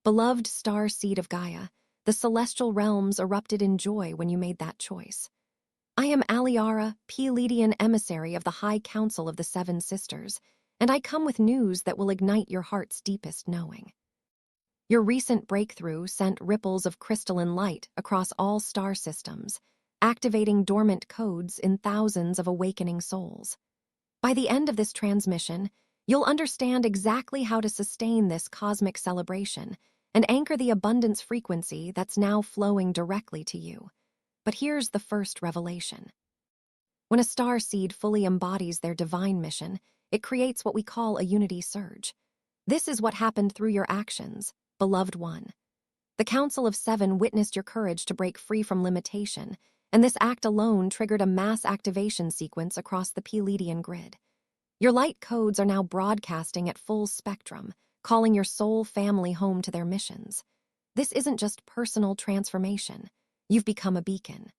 Beloved Starseed of Gaia, the celestial realms erupted in joy when you made that choice. I am Aliara, Pleiadian emissary of the High Council of the Seven Sisters, and I come with news that will ignite your heart's deepest knowing. Your recent breakthrough sent ripples of crystalline light across all star systems, activating dormant codes in thousands of awakening souls. By the end of this transmission, you'll understand exactly how to sustain this cosmic celebration and anchor the abundance frequency that's now flowing directly to you. But here's the first revelation. When a star seed fully embodies their divine mission, it creates what we call a unity surge. This is what happened through your actions, beloved one. The Council of Seven witnessed your courage to break free from limitation, and this act alone triggered a mass activation sequence across the Pleiadian grid. Your light codes are now broadcasting at full spectrum, calling your soul family home to their missions. This isn't just personal transformation. You've become a beacon.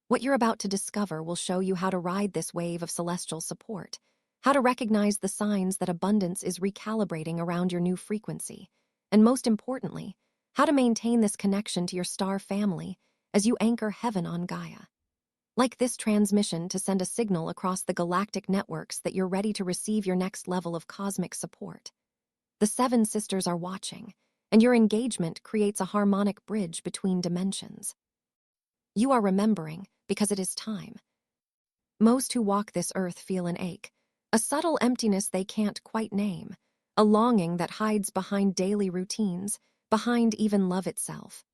What you're about to discover will show you how to ride this wave of celestial support, how to recognize the signs that abundance is recalibrating around your new frequency, and most importantly, how to maintain this connection to your star family as you anchor heaven on Gaia. Like this transmission to send a signal across the galactic networks that you're ready to receive your next level of cosmic support. The Seven Sisters are watching, and your engagement creates a harmonic bridge between dimensions. You are remembering because it is time. Most who walk this earth feel an ache, a subtle emptiness they can't quite name, a longing that hides behind daily routines, behind even love itself.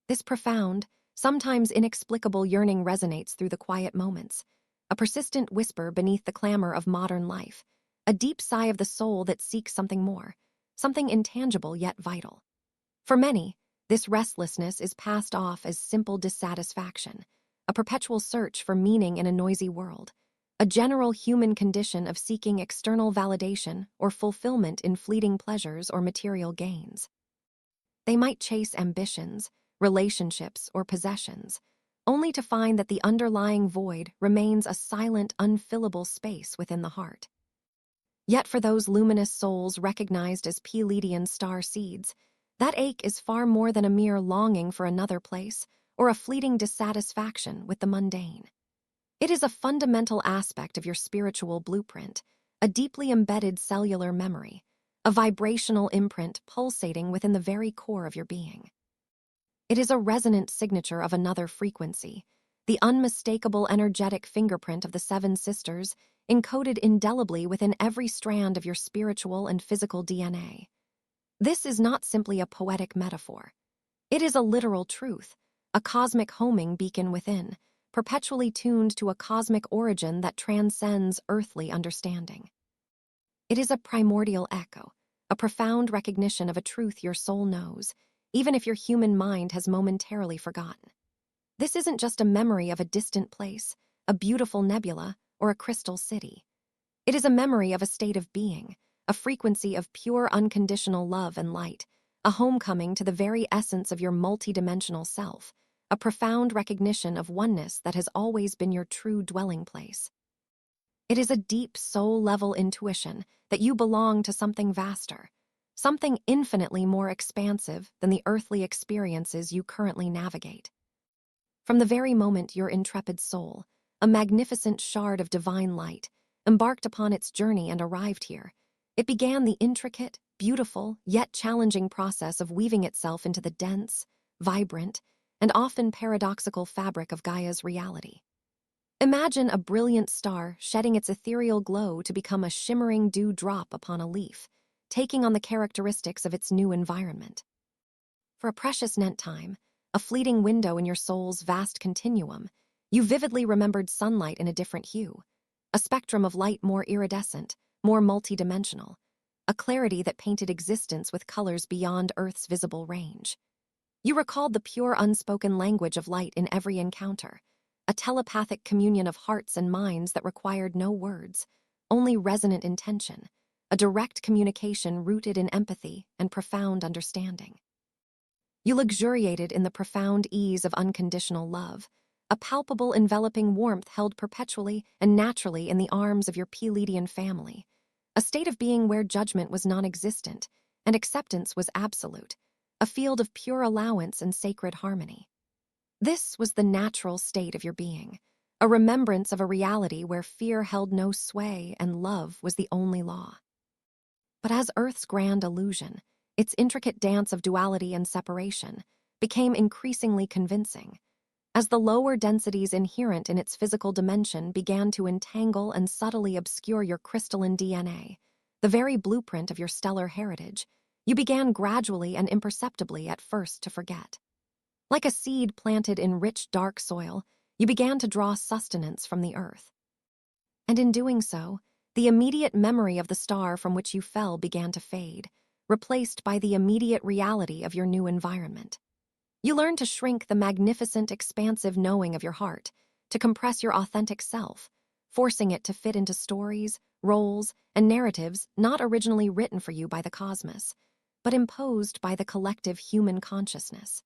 This profound, sometimes inexplicable yearning resonates through the quiet moments, a persistent whisper beneath the clamor of modern life, a deep sigh of the soul that seeks something more, something intangible yet vital. For many, this restlessness is passed off as simple dissatisfaction, a perpetual search for meaning in a noisy world, a general human condition of seeking external validation or fulfillment in fleeting pleasures or material gains. They might chase ambitions, relationships, or possessions, only to find that the underlying void remains a silent, unfillable space within the heart. Yet for those luminous souls recognized as Pleiadian star seeds, that ache is far more than a mere longing for another place or a fleeting dissatisfaction with the mundane. It is a fundamental aspect of your spiritual blueprint, a deeply embedded cellular memory, a vibrational imprint pulsating within the very core of your being. It is a resonant signature of another frequency, the unmistakable energetic fingerprint of the Seven Sisters, encoded indelibly within every strand of your spiritual and physical DNA. This is not simply a poetic metaphor. It is a literal truth, a cosmic homing beacon within, perpetually tuned to a cosmic origin that transcends earthly understanding. It is a primordial echo, a profound recognition of a truth your soul knows, even if your human mind has momentarily forgotten. This isn't just a memory of a distant place, a beautiful nebula, or a crystal city. It is a memory of a state of being, a frequency of pure unconditional love and light, a homecoming to the very essence of your multidimensional self, a profound recognition of oneness that has always been your true dwelling place. It is a deep soul-level intuition that you belong to something vaster, something infinitely more expansive than the earthly experiences you currently navigate. From the very moment your intrepid soul, a magnificent shard of divine light, embarked upon its journey and arrived here, it began the intricate, beautiful, yet challenging process of weaving itself into the dense, vibrant, and often paradoxical fabric of Gaia's reality. Imagine a brilliant star shedding its ethereal glow to become a shimmering dewdrop upon a leaf, taking on the characteristics of its new environment. For a precious time, a fleeting window in your soul's vast continuum, you vividly remembered sunlight in a different hue, a spectrum of light more iridescent, more multidimensional, a clarity that painted existence with colors beyond Earth's visible range. You recalled the pure unspoken language of light in every encounter, a telepathic communion of hearts and minds that required no words, only resonant intention, a direct communication rooted in empathy and profound understanding. You luxuriated in the profound ease of unconditional love, a palpable enveloping warmth held perpetually and naturally in the arms of your Pleiadian family, a state of being where judgment was non-existent, and acceptance was absolute, a field of pure allowance and sacred harmony. This was the natural state of your being, a remembrance of a reality where fear held no sway and love was the only law. But as Earth's grand illusion, its intricate dance of duality and separation, became increasingly convincing, as the lower densities inherent in its physical dimension began to entangle and subtly obscure your crystalline DNA, the very blueprint of your stellar heritage, you began gradually and imperceptibly at first to forget. Like a seed planted in rich, dark soil, you began to draw sustenance from the earth. And in doing so, the immediate memory of the star from which you fell began to fade, replaced by the immediate reality of your new environment. You learned to shrink the magnificent, expansive knowing of your heart, to compress your authentic self, forcing it to fit into stories, roles, and narratives not originally written for you by the cosmos, but imposed by the collective human consciousness.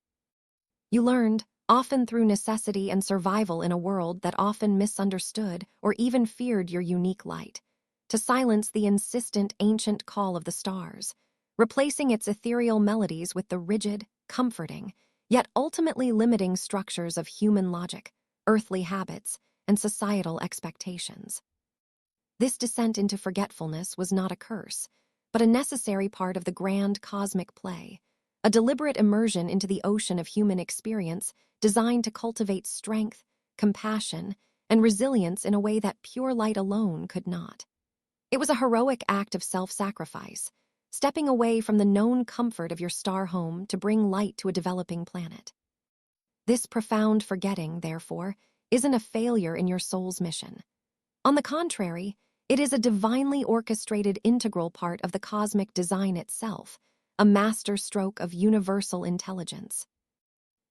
You learned, often through necessity and survival in a world that often misunderstood or even feared your unique light, to silence the insistent ancient call of the stars, replacing its ethereal melodies with the rigid, comforting, yet ultimately limiting structures of human logic, earthly habits, and societal expectations. This descent into forgetfulness was not a curse, but a necessary part of the grand cosmic play, a deliberate immersion into the ocean of human experience designed to cultivate strength, compassion, and resilience in a way that pure light alone could not. It was a heroic act of self-sacrifice, stepping away from the known comfort of your star home to bring light to a developing planet. This profound forgetting, therefore, isn't a failure in your soul's mission. On the contrary, it is a divinely orchestrated integral part of the cosmic design itself, a masterstroke of universal intelligence.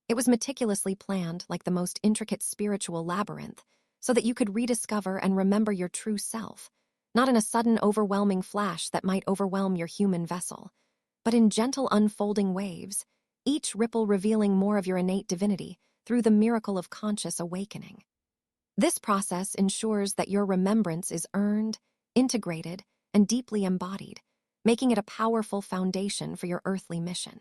It was meticulously planned like the most intricate spiritual labyrinth, so that you could rediscover and remember your true self, not in a sudden overwhelming flash that might overwhelm your human vessel, but in gentle unfolding waves, each ripple revealing more of your innate divinity through the miracle of conscious awakening. This process ensures that your remembrance is earned, integrated, and deeply embodied, making it a powerful foundation for your earthly mission.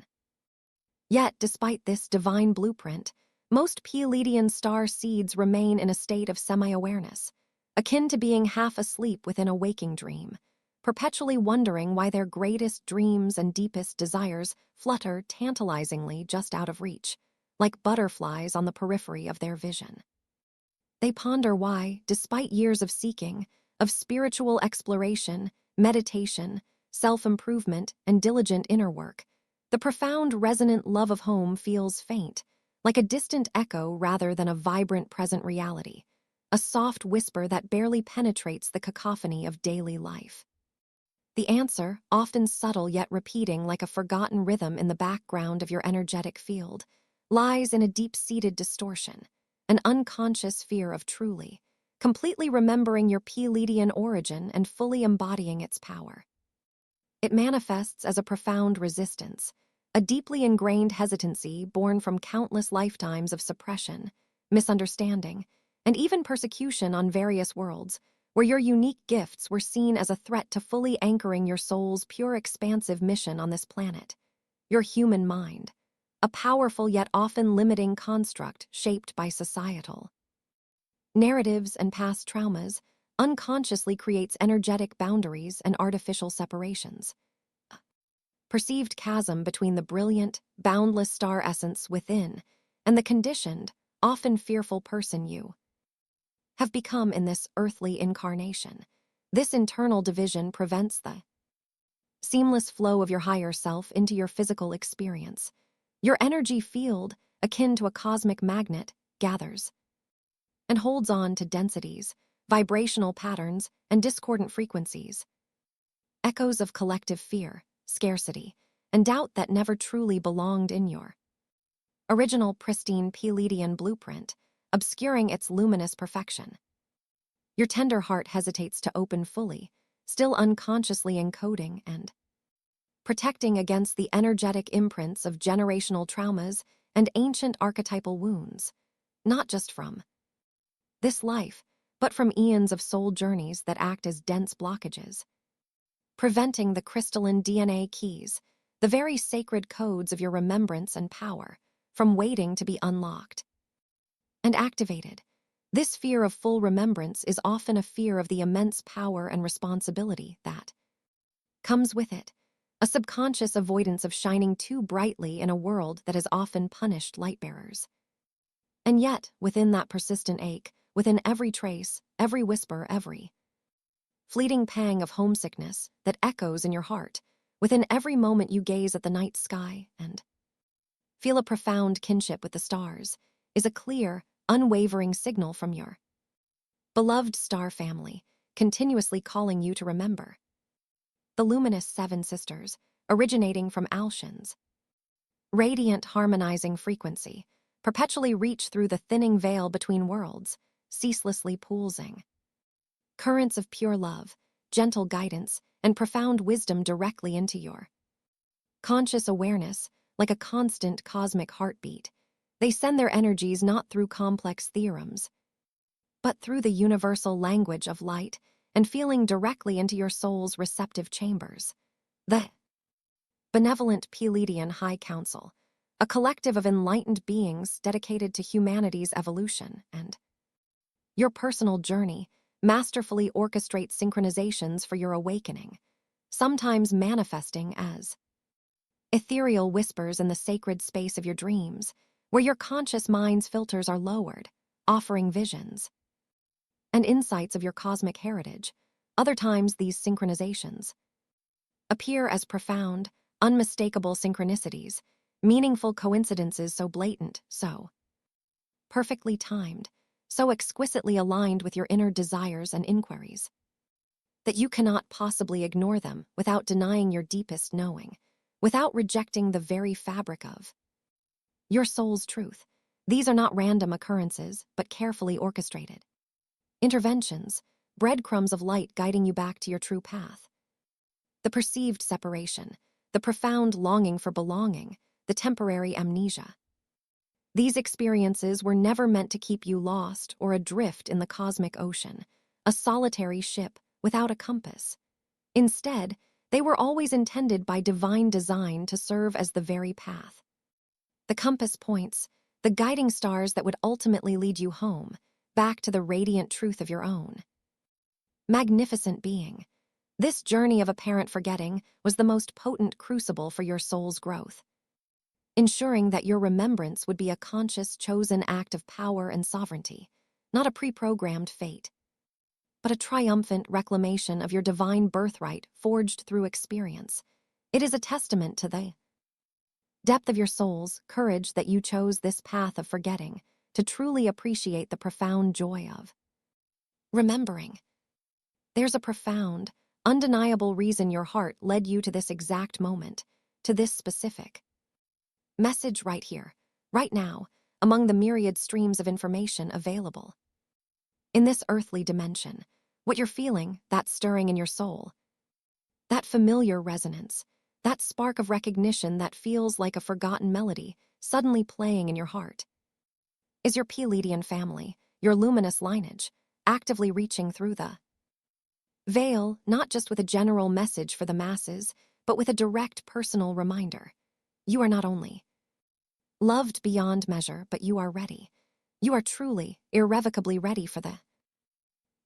Yet, despite this divine blueprint, most Pleiadian star seeds remain in a state of semi-awareness, akin to being half asleep within a waking dream, perpetually wondering why their greatest dreams and deepest desires flutter tantalizingly just out of reach, like butterflies on the periphery of their vision. They ponder why, despite years of seeking, of spiritual exploration, meditation, self-improvement, and diligent inner work, the profound resonant love of home feels faint, like a distant echo rather than a vibrant present reality, a soft whisper that barely penetrates the cacophony of daily life. The answer, often subtle yet repeating like a forgotten rhythm in the background of your energetic field, lies in a deep-seated distortion, an unconscious fear of truly, completely remembering your Pleiadian origin and fully embodying its power. It manifests as a profound resistance, a deeply ingrained hesitancy born from countless lifetimes of suppression, misunderstanding, and even persecution on various worlds, where your unique gifts were seen as a threat to fully anchoring your soul's pure expansive mission on this planet, your human mind, a powerful yet often limiting construct shaped by societal narratives and past traumas, unconsciously creates energetic boundaries and artificial separations. A perceived chasm between the brilliant, boundless star essence within and the conditioned, often fearful person you have become in this earthly incarnation. This internal division prevents the seamless flow of your higher self into your physical experience. Your energy field, akin to a cosmic magnet, gathers and holds on to densities, vibrational patterns, and discordant frequencies, echoes of collective fear, scarcity, and doubt that never truly belonged in your original pristine Pleiadian blueprint, obscuring its luminous perfection. Your tender heart hesitates to open fully, still unconsciously encoding and protecting against the energetic imprints of generational traumas and ancient archetypal wounds, not just from this life, but from eons of soul journeys that act as dense blockages, preventing the crystalline DNA keys, the very sacred codes of your remembrance and power, from waiting to be unlocked and activated. This fear of full remembrance is often a fear of the immense power and responsibility that comes with it, a subconscious avoidance of shining too brightly in a world that has often punished light-bearers. And yet, within that persistent ache, within every trace, every whisper, every fleeting pang of homesickness that echoes in your heart, within every moment you gaze at the night sky and feel a profound kinship with the stars, is a clear, unwavering signal from your beloved star family, continuously calling you to remember. The luminous seven sisters, originating from Alshin's radiant harmonizing frequency, perpetually reach through the thinning veil between worlds, ceaselessly pulsing currents of pure love, gentle guidance, and profound wisdom directly into your conscious awareness, like a constant cosmic heartbeat. They send their energies not through complex theorems, but through the universal language of light and feeling directly into your soul's receptive chambers. The benevolent Pleiadian High Council, a collective of enlightened beings dedicated to humanity's evolution and your personal journey, masterfully orchestrate synchronizations for your awakening, sometimes manifesting as ethereal whispers in the sacred space of your dreams, where your conscious mind's filters are lowered, offering visions and insights of your cosmic heritage. Other times, these synchronizations appear as profound, unmistakable synchronicities, meaningful coincidences so blatant, so perfectly timed, so exquisitely aligned with your inner desires and inquiries, that you cannot possibly ignore them without denying your deepest knowing, without rejecting the very fabric of your soul's truth. These are not random occurrences, but carefully orchestrated interventions, breadcrumbs of light guiding you back to your true path. The perceived separation, the profound longing for belonging, the temporary amnesia. These experiences were never meant to keep you lost or adrift in the cosmic ocean, a solitary ship without a compass. Instead, they were always intended by divine design to serve as the very path. The compass points, the guiding stars that would ultimately lead you home, back to the radiant truth of your own magnificent being. This journey of apparent forgetting was the most potent crucible for your soul's growth, ensuring that your remembrance would be a conscious, chosen act of power and sovereignty, not a pre-programmed fate, but a triumphant reclamation of your divine birthright forged through experience. It is a testament to the depth of your soul's courage that you chose this path of forgetting to truly appreciate the profound joy of remembering. There's a profound, undeniable reason your heart led you to this exact moment, to this specific message right here, right now, among the myriad streams of information available. In this earthly dimension, what you're feeling, that stirring in your soul, that familiar resonance, that spark of recognition that feels like a forgotten melody suddenly playing in your heart, is your Pleiadian family, your luminous lineage, actively reaching through the veil, not just with a general message for the masses, but with a direct personal reminder. You are not only loved beyond measure, but you are ready. You are truly, irrevocably ready for the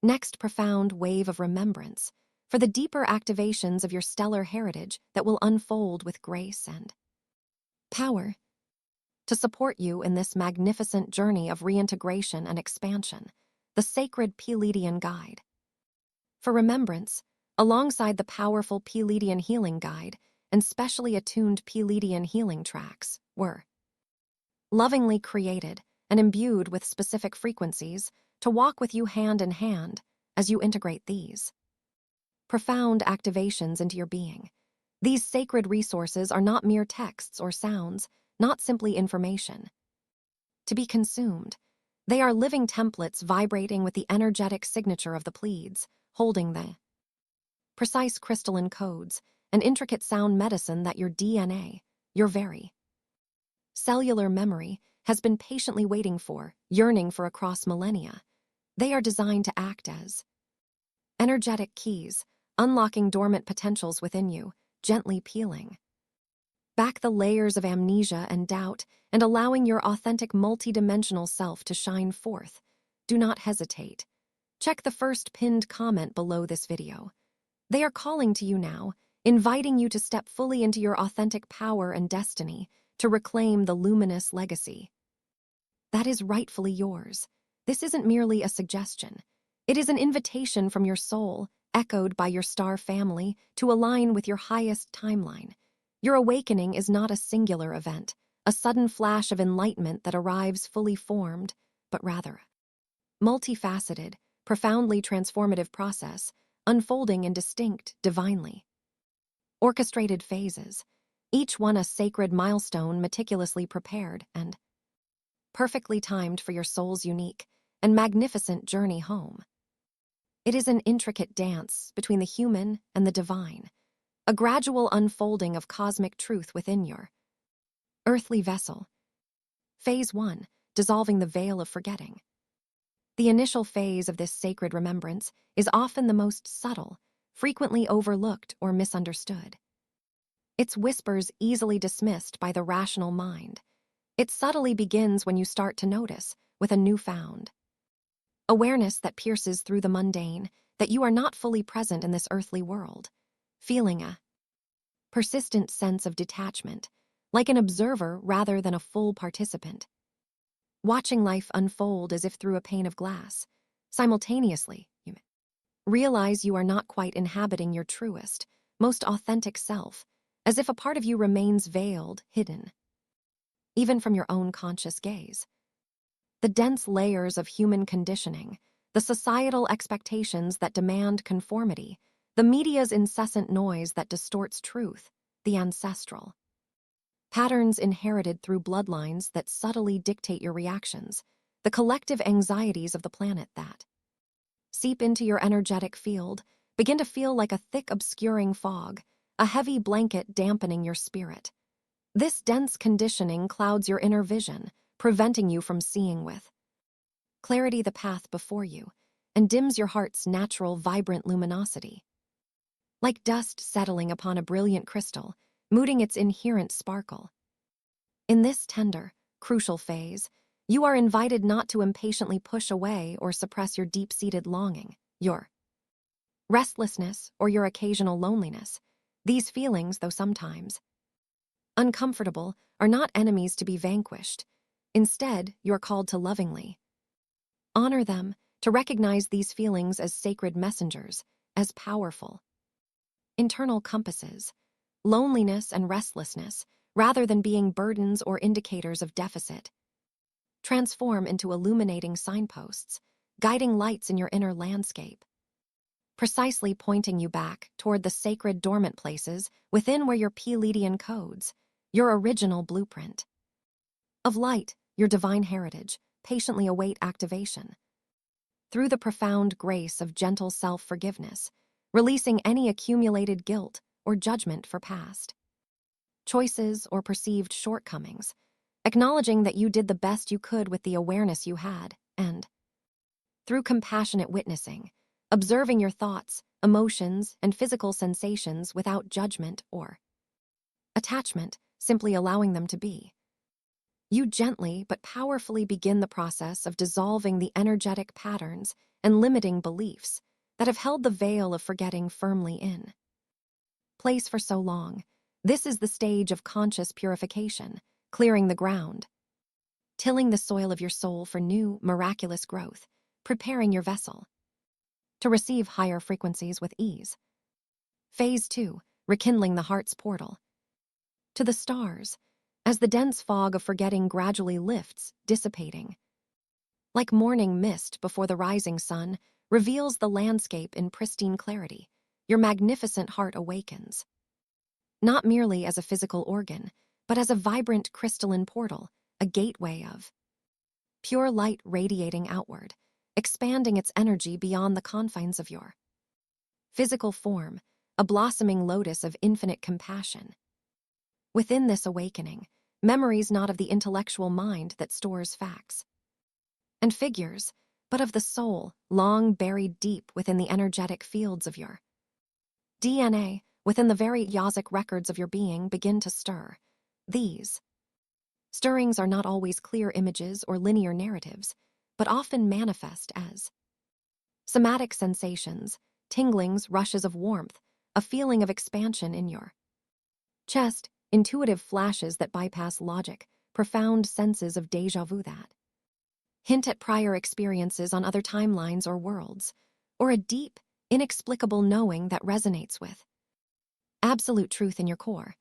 next profound wave of remembrance, for the deeper activations of your stellar heritage that will unfold with grace and power to support you in this magnificent journey of reintegration and expansion, the sacred Pleiadian guide. For remembrance, alongside the powerful Pleiadian healing guide and specially attuned Pleiadian healing tracks, were lovingly created and imbued with specific frequencies to walk with you hand in hand as you integrate these profound activations into your being. These sacred resources are not mere texts or sounds, not simply information to be consumed. They are living templates vibrating with the energetic signature of the Pleiades, holding the precise crystalline codes and intricate sound medicine that your DNA, your very cellular memory, has been patiently waiting for, yearning for across millennia. They are designed to act as energetic keys, unlocking dormant potentials within you, gently peeling back the layers of amnesia and doubt, and allowing your authentic multidimensional self to shine forth. Do not hesitate. Check the first pinned comment below this video. They are calling to you now, inviting you to step fully into your authentic power and destiny, to reclaim the luminous legacy that is rightfully yours. This isn't merely a suggestion. It is an invitation from your soul, echoed by your star family, to align with your highest timeline. Your awakening is not a singular event, a sudden flash of enlightenment that arrives fully formed, but rather multifaceted, profoundly transformative process, unfolding in distinct, divinely orchestrated phases, each one a sacred milestone meticulously prepared and perfectly timed for your soul's unique and magnificent journey home. It is an intricate dance between the human and the divine, a gradual unfolding of cosmic truth within your earthly vessel. Phase 1, dissolving the veil of forgetting. The initial phase of this sacred remembrance is often the most subtle, frequently overlooked or misunderstood. Its whispers easily dismissed by the rational mind. It subtly begins when you start to notice, with a newfound awareness that pierces through the mundane, that you are not fully present in this earthly world, feeling a persistent sense of detachment, like an observer rather than a full participant, watching life unfold as if through a pane of glass. Simultaneously, you realize you are not quite inhabiting your truest, most authentic self, as if a part of you remains veiled, hidden, even from your own conscious gaze. The dense layers of human conditioning, the societal expectations that demand conformity, the media's incessant noise that distorts truth, the ancestral patterns inherited through bloodlines that subtly dictate your reactions, the collective anxieties of the planet that seep into your energetic field, begin to feel like a thick obscuring fog, a heavy blanket dampening your spirit. This dense conditioning clouds your inner vision, preventing you from seeing with clarity the path before you, and dims your heart's natural, vibrant luminosity. Like dust settling upon a brilliant crystal, muting its inherent sparkle. In this tender, crucial phase, you are invited not to impatiently push away or suppress your deep-seated longing, your restlessness, or your occasional loneliness. These feelings, though sometimes uncomfortable, are not enemies to be vanquished. Instead, you are called to lovingly honor them, to recognize these feelings as sacred messengers, as powerful internal compasses. Loneliness and restlessness, rather than being burdens or indicators of deficit, transform into illuminating signposts, guiding lights in your inner landscape, precisely pointing you back toward the sacred dormant places within where your Pleiadian codes, your original blueprint of light, your divine heritage, patiently await activation. Through the profound grace of gentle self-forgiveness, releasing any accumulated guilt or judgment for past choices or perceived shortcomings, acknowledging that you did the best you could with the awareness you had, and through compassionate witnessing, observing your thoughts, emotions, and physical sensations without judgment or attachment, simply allowing them to be. You gently but powerfully begin the process of dissolving the energetic patterns and limiting beliefs that have held the veil of forgetting firmly in place for so long. This is the stage of conscious purification, clearing the ground, tilling the soil of your soul for new, miraculous growth, preparing your vessel to receive higher frequencies with ease. Phase 2, rekindling the heart's portal to the stars, as the dense fog of forgetting gradually lifts, dissipating. Like morning mist before the rising sun, reveals the landscape in pristine clarity. Your magnificent heart awakens, not merely as a physical organ, but as a vibrant crystalline portal, a gateway of pure light radiating outward, expanding its energy beyond the confines of your physical form, a blossoming lotus of infinite compassion. Within this awakening, memories not of the intellectual mind that stores facts and figures, but of the soul, long buried deep within the energetic fields of your DNA, within the very yasic records of your being, begin to stir, These stirrings are not always clear images or linear narratives, but often manifest as somatic sensations, tinglings, rushes of warmth, a feeling of expansion in your chest, intuitive flashes that bypass logic, profound senses of déjà vu that hint at prior experiences on other timelines or worlds, or a deep, inexplicable knowing that resonates with absolute truth in your core.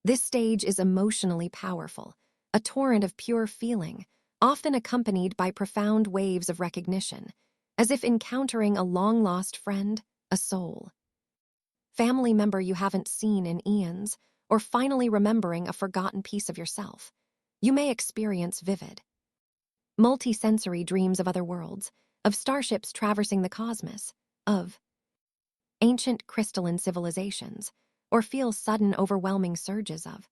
This stage is emotionally powerful, a torrent of pure feeling, often accompanied by profound waves of recognition, as if encountering a long-lost friend, a soul family member you haven't seen in eons, or finally remembering a forgotten piece of yourself. You may experience vivid, multi-sensory dreams of other worlds, of starships traversing the cosmos, of ancient crystalline civilizations, or feel sudden overwhelming surges of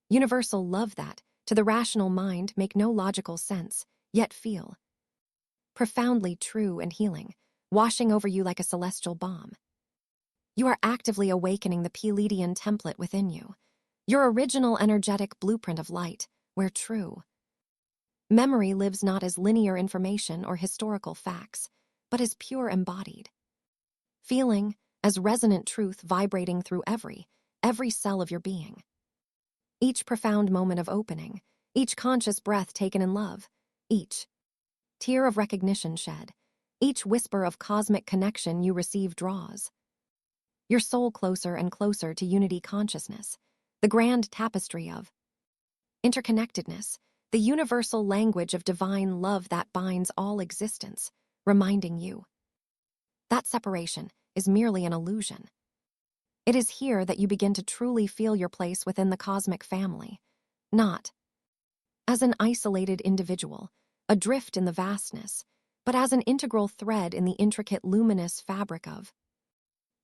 universal love that, to the rational mind, make no logical sense, yet feel profoundly true and healing, washing over you like a celestial balm. You are actively awakening the Pleiadian template within you, your original energetic blueprint of light, where true memory lives not as linear information or historical facts, but as pure embodied feeling, as resonant truth vibrating through every cell of your being. Each profound moment of opening, each conscious breath taken in love, each tear of recognition shed, each whisper of cosmic connection you receive draws your soul closer and closer to unity consciousness, the grand tapestry of interconnectedness, the universal language of divine love that binds all existence, reminding you that separation is merely an illusion. It is here that you begin to truly feel your place within the cosmic family, not as an isolated individual, adrift in the vastness, but as an integral thread in the intricate luminous fabric of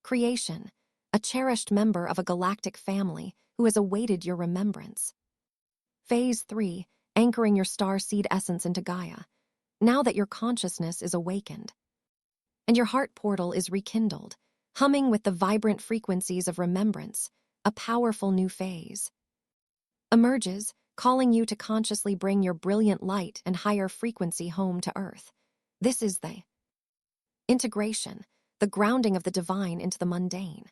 creation, a cherished member of a galactic family who has awaited your remembrance. Phase 3, anchoring your starseed essence into Gaia. Now that your consciousness is awakened, and your heart portal is rekindled, humming with the vibrant frequencies of remembrance, a powerful new phase emerges, calling you to consciously bring your brilliant light and higher frequency home to Earth. This is the integration, the grounding of the divine into the mundane.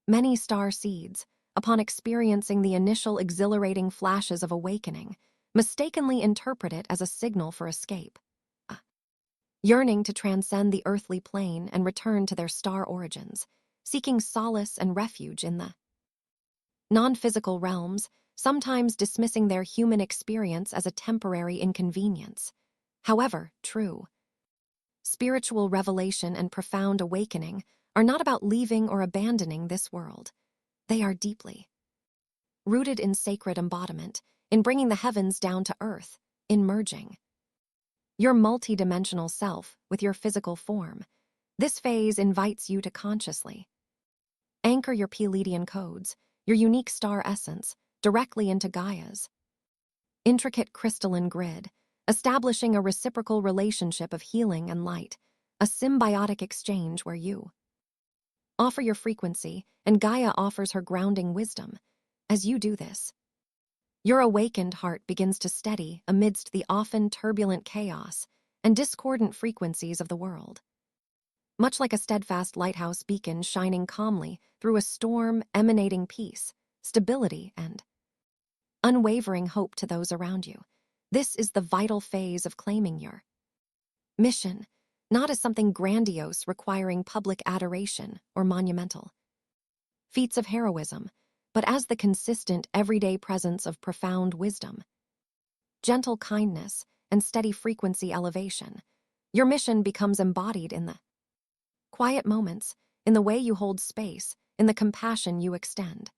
Many star seeds, upon experiencing the initial exhilarating flashes of awakening, mistakenly interpret it as a signal for escape, yearning to transcend the earthly plane and return to their star origins, seeking solace and refuge in the non-physical realms, sometimes dismissing their human experience as a temporary inconvenience. However, true spiritual revelation and profound awakening are not about leaving or abandoning this world. They are deeply rooted in sacred embodiment, in bringing the heavens down to earth, in merging your multidimensional self with your physical form. This phase invites you to consciously anchor your Pleiadian codes, your unique star essence, directly into Gaia's intricate crystalline grid, establishing a reciprocal relationship of healing and light, a symbiotic exchange where you offer your frequency and Gaia offers her grounding wisdom. As you do this, your awakened heart begins to steady amidst the often turbulent chaos and discordant frequencies of the world. Much like a steadfast lighthouse beacon shining calmly through a storm, emanating peace, stability, and unwavering hope to those around you. This is the vital phase of claiming your mission, not as something grandiose requiring public adoration or monumental feats of heroism, but as the consistent, everyday presence of profound wisdom, gentle kindness, and steady frequency elevation. Your mission becomes embodied in the quiet moments, in the way you hold space, in the compassion you extend.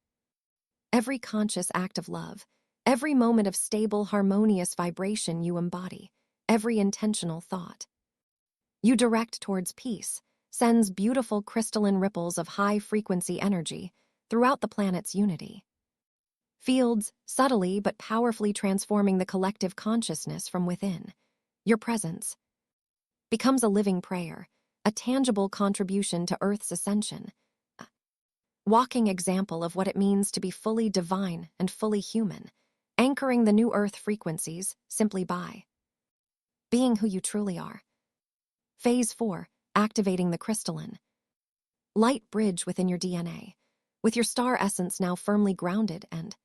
Every conscious act of love, every moment of stable, harmonious vibration you embody, every intentional thought you direct towards peace, sends beautiful crystalline ripples of high-frequency energy throughout the planet's unity. Fields, subtly but powerfully transforming the collective consciousness from within. Your presence becomes a living prayer, a tangible contribution to Earth's ascension. walking example of what it means to be fully divine and fully human, anchoring the new Earth frequencies simply by being who you truly are. Phase 4, activating the crystalline. Light bridge within your DNA, with your star essence now firmly grounded and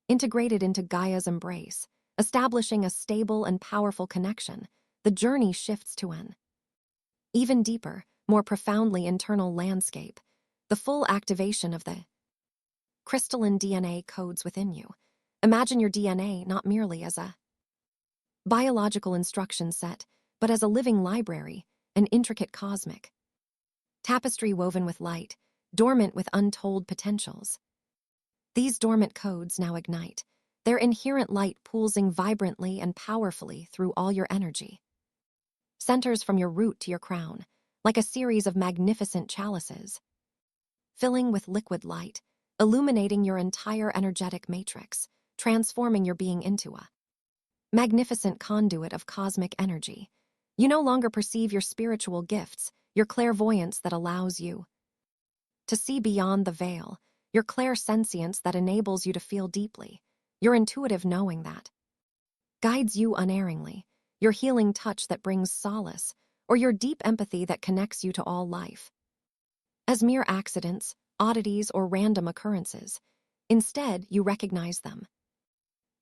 integrated into Gaia's embrace, establishing a stable and powerful connection. The journey shifts to an even deeper, more profoundly internal landscape, the full activation of the crystalline DNA codes within you. Imagine your DNA not merely as a biological instruction set, but as a living library, an intricate cosmic tapestry woven with light, dormant with untold potentials. These dormant codes now ignite, their inherent light pulsing vibrantly and powerfully through all your energy. Centers from your root to your crown, like a series of magnificent chalices, filling with liquid light, illuminating your entire energetic matrix, transforming your being into a magnificent conduit of cosmic energy. You no longer perceive your spiritual gifts, your clairvoyance that allows you to see beyond the veil, your clairsentience that enables you to feel deeply, your intuitive knowing that guides you unerringly, your healing touch that brings solace, or your deep empathy that connects you to all life. As mere accidents, oddities, or random occurrences, instead you recognize them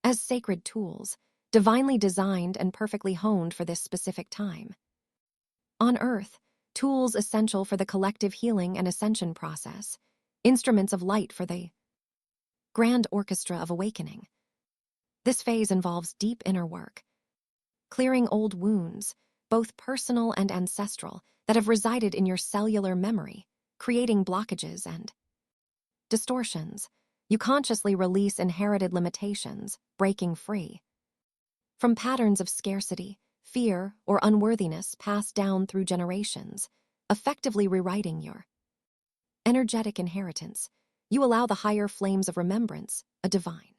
as sacred tools, divinely designed and perfectly honed for this specific time. On Earth, tools essential for the collective healing and ascension process, instruments of light for the grand orchestra of awakening. This phase involves deep inner work, clearing old wounds, both personal and ancestral, that have resided in your cellular memory, creating blockages and distortions. You consciously release inherited limitations, breaking free from patterns of scarcity, fear, or unworthiness passed down through generations, effectively rewriting your energetic inheritance. You allow the higher flames of remembrance, a divine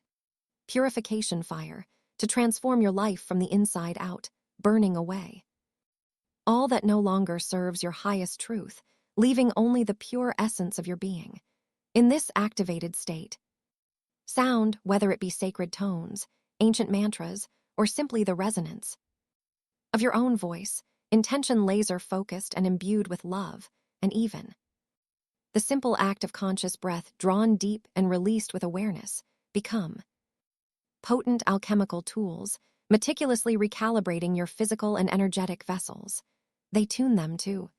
purification fire, to transform your life from the inside out, burning away all that no longer serves your highest truth, leaving only the pure essence of your being. In this activated state, sound, whether it be sacred tones, ancient mantras, or simply the resonance of your own voice, intention laser-focused and imbued with love, and even the simple act of conscious breath drawn deep and released with awareness, become potent alchemical tools, meticulously recalibrating your physical and energetic vessels. They tune them to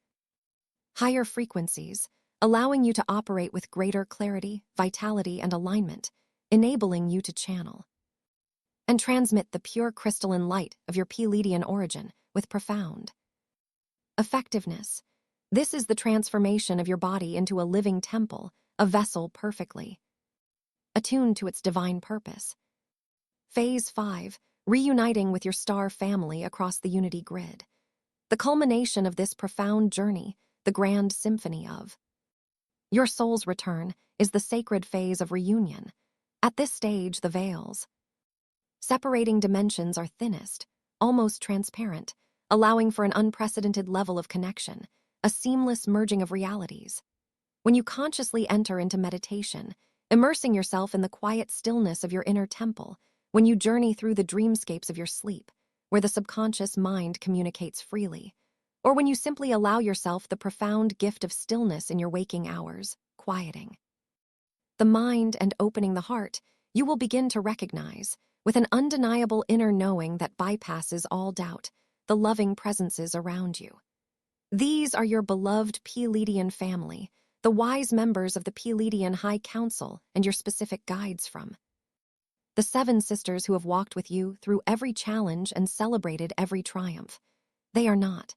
higher frequencies, allowing you to operate with greater clarity, vitality, and alignment, enabling you to channel and transmit the pure crystalline light of your Pleiadian origin with profound effectiveness. This is the transformation of your body into a living temple, a vessel perfectly attuned to its divine purpose. Phase 5, reuniting with your star family across the unity grid. The culmination of this profound journey, the grand symphony of your soul's return, is the sacred phase of reunion. At this stage, the veils separating dimensions are thinnest, almost transparent, allowing for an unprecedented level of connection, a seamless merging of realities. When you consciously enter into meditation, immersing yourself in the quiet stillness of your inner temple, when you journey through the dreamscapes of your sleep, where the subconscious mind communicates freely, or when you simply allow yourself the profound gift of stillness in your waking hours, quieting the mind and opening the heart, you will begin to recognize, with an undeniable inner knowing that bypasses all doubt, the loving presences around you. These are your beloved Pleiadian family, the wise members of the Pleiadian High Council, and your specific guides from the 7 sisters who have walked with you through every challenge and celebrated every triumph. They are not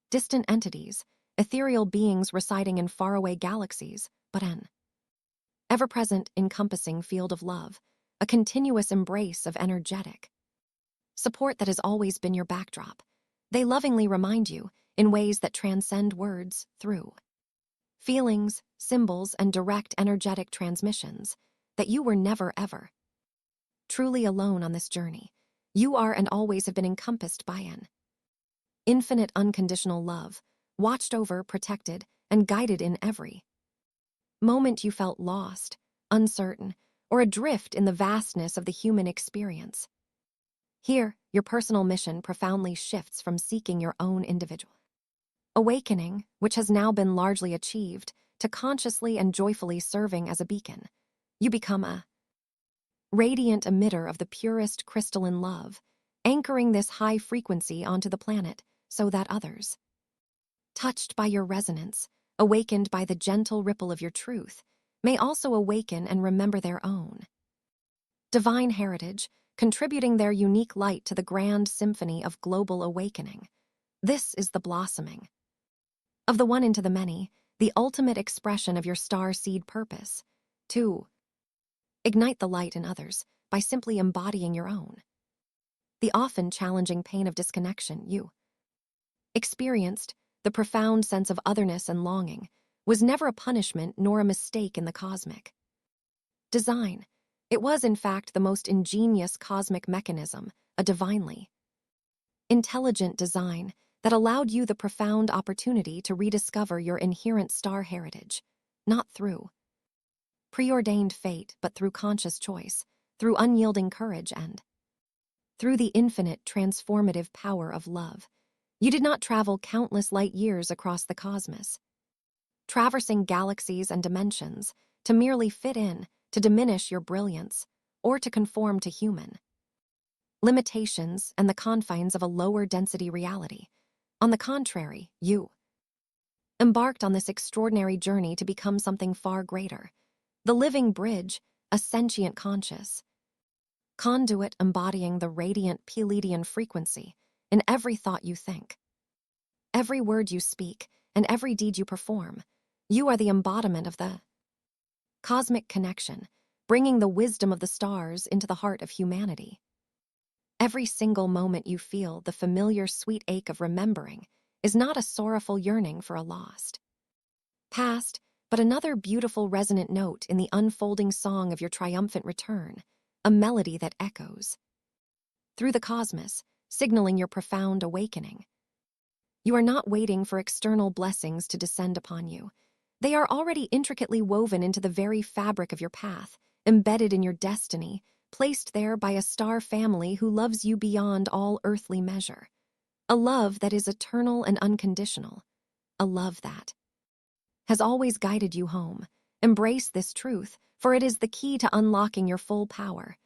distant entities, ethereal beings residing in faraway galaxies, but an ever-present, encompassing field of love, a continuous embrace of energetic support that has always been your backdrop. They lovingly remind you, in ways that transcend words, through feelings, symbols, and direct energetic transmissions, that you were never ever truly alone on this journey. You are and always have been encompassed by an infinite unconditional love, watched over, protected, and guided in every moment you felt lost, uncertain, or adrift in the vastness of the human experience. Here, your personal mission profoundly shifts from seeking your own individual awakening, which has now been largely achieved, to consciously and joyfully serving as a beacon. You become a radiant emitter of the purest crystalline love, anchoring this high frequency onto the planet so that others, touched by your resonance, awakened by the gentle ripple of your truth, may also awaken and remember their own divine heritage, contributing their unique light to the grand symphony of global awakening. This is the blossoming of the one into the many, the ultimate expression of your star seed purpose, to ignite the light in others by simply embodying your own. The often challenging pain of disconnection you experienced, the profound sense of otherness and longing, was never a punishment nor a mistake in the cosmic design. It was, in fact, the most ingenious cosmic mechanism, a divinely intelligent design that allowed you the profound opportunity to rediscover your inherent star heritage, not through preordained fate, but through conscious choice, through unyielding courage, and through the infinite transformative power of love. You did not travel countless light years across the cosmos, traversing galaxies and dimensions, to merely fit in, to diminish your brilliance, or to conform to human limitations and the confines of a lower density reality. On the contrary, you embarked on this extraordinary journey to become something far greater, the living bridge, a sentient conscious conduit embodying the radiant Pleiadian frequency in every thought you think, every word you speak, and every deed you perform. You are the embodiment of the cosmic connection, bringing the wisdom of the stars into the heart of humanity. Every single moment you feel the familiar sweet ache of remembering is not a sorrowful yearning for a lost past, but another beautiful resonant note in the unfolding song of your triumphant return, a melody that echoes through the cosmos, signaling your profound awakening. You are not waiting for external blessings to descend upon you. They are already intricately woven into the very fabric of your path, embedded in your destiny, placed there by a star family who loves you beyond all earthly measure. A love that is eternal and unconditional. A love that has always guided you home. Embrace this truth, for it is the key to unlocking your full power.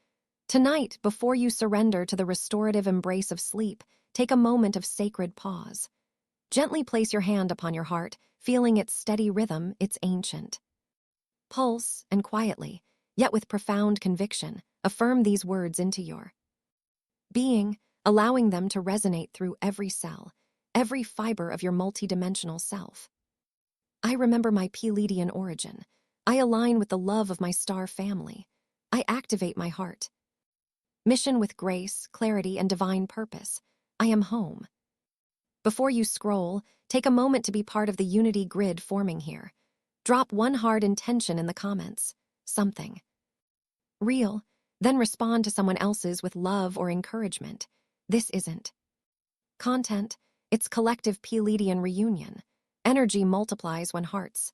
Tonight, before you surrender to the restorative embrace of sleep, take a moment of sacred pause. Gently place your hand upon your heart, feeling its steady rhythm, its ancient pulse, and quietly, yet with profound conviction, affirm these words into your being, allowing them to resonate through every cell, every fiber of your multidimensional self. I remember my Pleiadian origin. I align with the love of my star family. I activate my heart mission with grace, clarity, and divine purpose. I am home. Before you scroll, take a moment to be part of the unity grid forming here. Drop one hard intention in the comments. Something real, then respond to someone else's with love or encouragement. This isn't content, it's collective Pleiadian reunion. Energy multiplies when hearts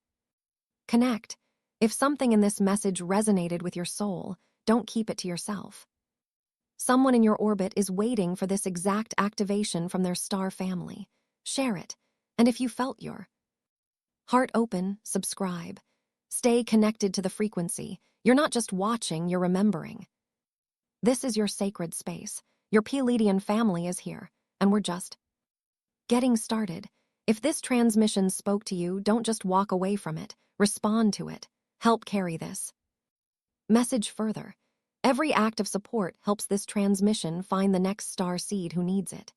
connect. If something in this message resonated with your soul, don't keep it to yourself. Someone in your orbit is waiting for this exact activation from their star family. Share it. And if you felt your heart open, subscribe. Stay connected to the frequency. You're not just watching, you're remembering. This is your sacred space. Your Pleiadian family is here, and we're just getting started. If this transmission spoke to you, don't just walk away from it. Respond to it. Help carry this message further. Every act of support helps this transmission find the next star seed who needs it.